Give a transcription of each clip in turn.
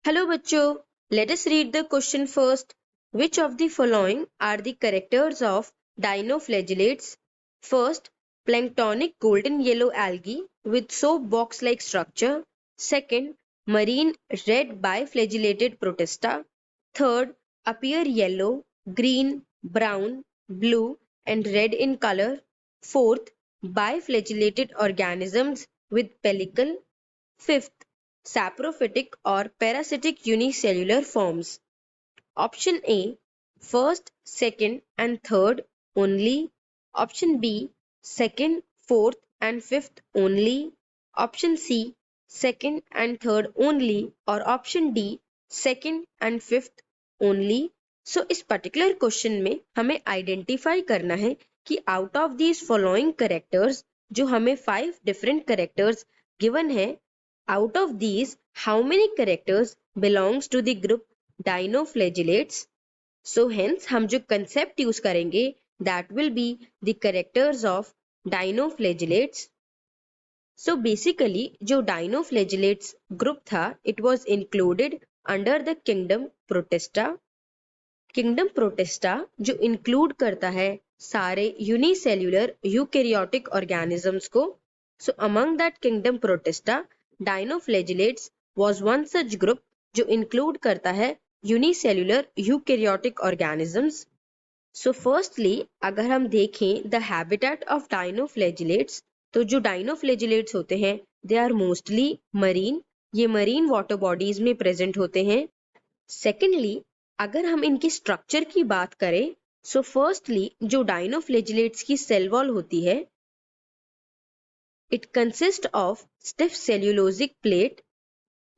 Hello bachcho, let us read the question first. Which of the following are the characters of dinoflagellates? First, planktonic golden yellow algae with soap box like structure. Second, marine red biflagellated protista. Third, appear yellow, green, brown, blue and red in color. Fourth, biflagellated organisms with pellicle. Fifth, saprophytic or parasitic unicellular forms. Option A, first, second, and third only. Option B, second, fourth, and fifth only. Option C, second and third only. Or option D, second and fifth only. सो इस particular question में हमें identify करना है कि out of these following characters जो हमें 5 different characters given है, out of these how many characters belongs to the group dinoflagellates. So hence हम जो concept use करेंगे that will be the characters of dinoflagellates. So basically जो dinoflagellates group था it was included under the kingdom protista. Kingdom protista जो include करता है सारे unicellular eukaryotic organisms को. So among that kingdom protista dinoflagellates was one such group जो include करता है unicellular eukaryotic organisms. So firstly अगर हम देखें the habitat of dinoflagellates तो जो dinoflagellates होते हैं they are mostly marine. ये marine water bodies में present होते हैं. Secondly अगर हम इनके स्ट्रक्चर की बात करें सो फर्स्टली जो डाइनोफ्लेजिलेट्स की सेल वॉल होती है it consist of stiff cellulosic plate.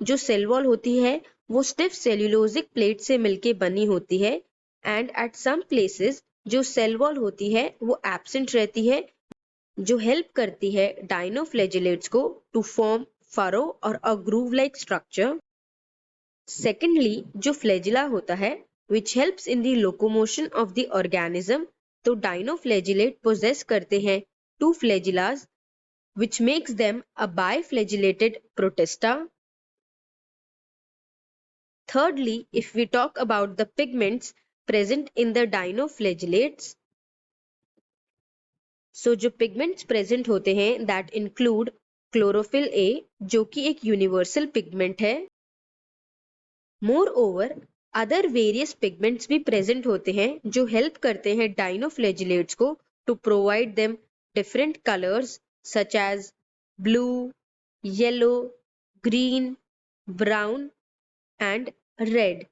जो सेल वॉल होती है वो स्टिफ सेल्यूलोजिक प्लेट से मिलके बनी होती है एंड एट सम प्लेसेस जो सेल वॉल होती है वो एब्सेंट रहती है जो हेल्प करती है डाइनोफ्लेजिलेट्स को टू फॉर्म फरो और अ ग्रूव लाइक स्ट्रक्चर. सेकेंडली जो फ्लैजिला होता है which helps in the locomotion of the organism, तो dinoflagellate possess करते हैं 2 flagellas which makes them a biflagellated protista. Thirdly, if we talk about the pigments present in the dinoflagellates, so जो pigments present होते हैं that include chlorophyll A जो कि एक universal pigment है. Moreover, अदर वेरियस पिगमेंट्स भी present होते हैं जो हेल्प करते हैं डाइनोफ्लेजिलेट्स को to provide them different colours such as blue, yellow, green, brown and red.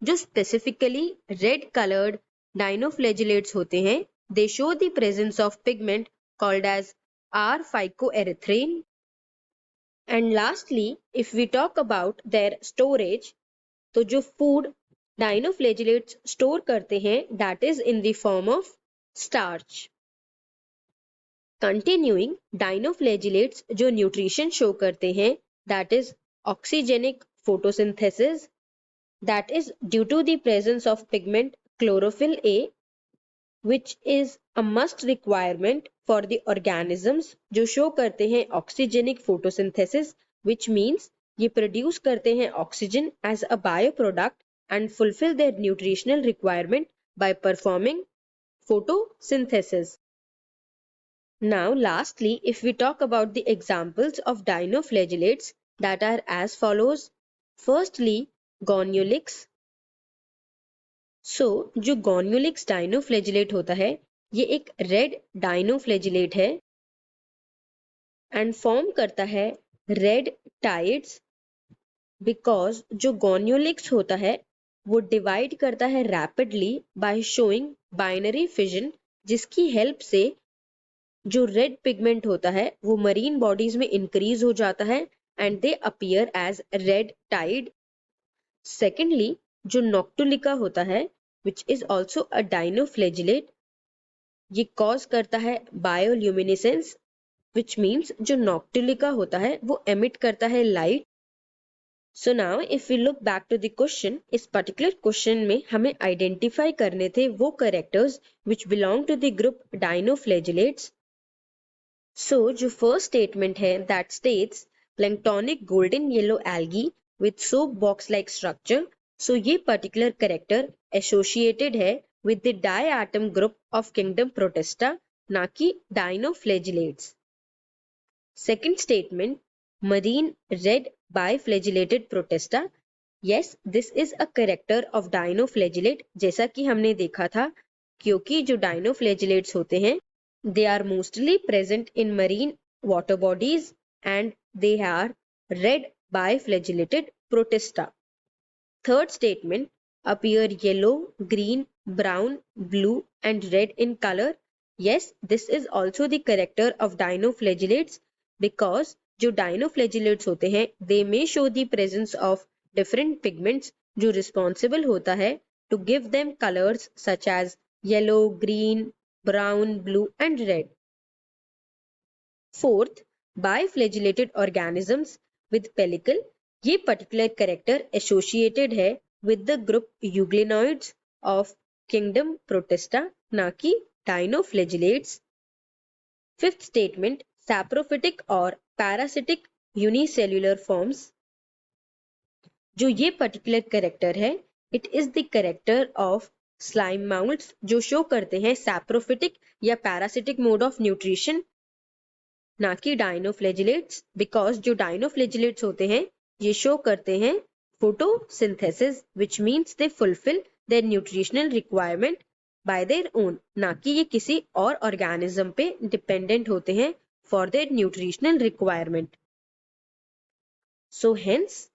जो स्पेसिफिकली रेड कलर्ड डाइनोफ्लेजिलेट्स होते हैं they show the presence of pigment called as R phycoerythrin. And lastly if we talk about their storage तो जो food dinoflagellates store करते हैं that is in the form of starch. Continuing डाइनोफ्लेजिलेट्स जो nutrition show करते हैं that is oxygenic photosynthesis that is due to the presence of pigment chlorophyll a which is a must requirement for the organisms जो show करते हैं oxygenic photosynthesis which means ये produce करते हैं oxygen as a bio product and fulfill their nutritional requirement by performing photosynthesis. Now lastly, if we talk about the examples of dinoflagellates that are as follows. Firstly, Goniolix. So जो Goniolix dinoflagellate होता है ये एक red डाइनोफ्लेजिलेट है and form करता है red tides because जो Goniolix होता है वो डिवाइड करता है rapidly by showing binary fission जिसकी हेल्प से जो रेड पिगमेंट होता है वो मरीन बॉडीज में इंक्रीज हो जाता है and they appear as red tide. Secondly जो नॉक्टुलिका होता है विच इज ऑल्सो अ डाइनोफ्लेजिलेट ये कॉज करता है बायोल्यूमिनेसेंस विच मीन्स जो नॉक्टुलिका होता है वो एमिट करता है light. So now if we look back to the question, इस particular question में हमें identify करने थे वो characters which belong to the group dinoflagellates. So जो first statement है that states planktonic golden yellow algae with soap box like structure. So ये particular character associated है with the diatom group of kingdom protista, ना कि dinoflagellates. Second statement, marine red biflagellated protista. Yes, this is a character of dinoflagellate. जैसा कि हमने देखा था, क्योंकि जो dinoflagellates होते हैं, they are mostly present in marine water bodies and they are red biflagellated protista. Third statement, appear yellow, green, brown, blue and red in color. Yes, this is also the character of dinoflagellates because जो dinoflagellates होते हैं, they may show the presence of different pigments जो responsible होता है to give them colors such as yellow, green, brown, blue and red. Fourth, biflagellated organisms with pellicle. ये particular character associated है with the group euglenoids of kingdom protista, ना कि dinoflagellates. Fifth statement, saprophytic or parasitic unicellular forms. जो ये particular character है, it is the character of slime molds जो show करते हैं saprophytic या parasitic mode of nutrition, ना कि डाइनोफ्लेजिलेट्स, बिकॉज जो डाइनोफ्लेजिलेट्स होते हैं ये शो करते हैं photosynthesis which means they fulfil there nutritional requirement bye their own, ना कि ये किसी और ऑर्गेनिज्म पे डिपेंडेंट होते हैं for their nutritional requirement. So hence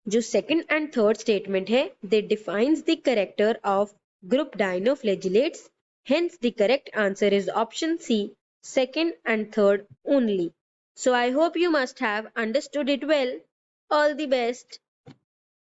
जो सेकंड एंड थर्ड स्टेटमेंट है they defines the character of group dinoflagellates. Hence the correct answer is option C, second and third only. So I hope you must have understood it well. All the best.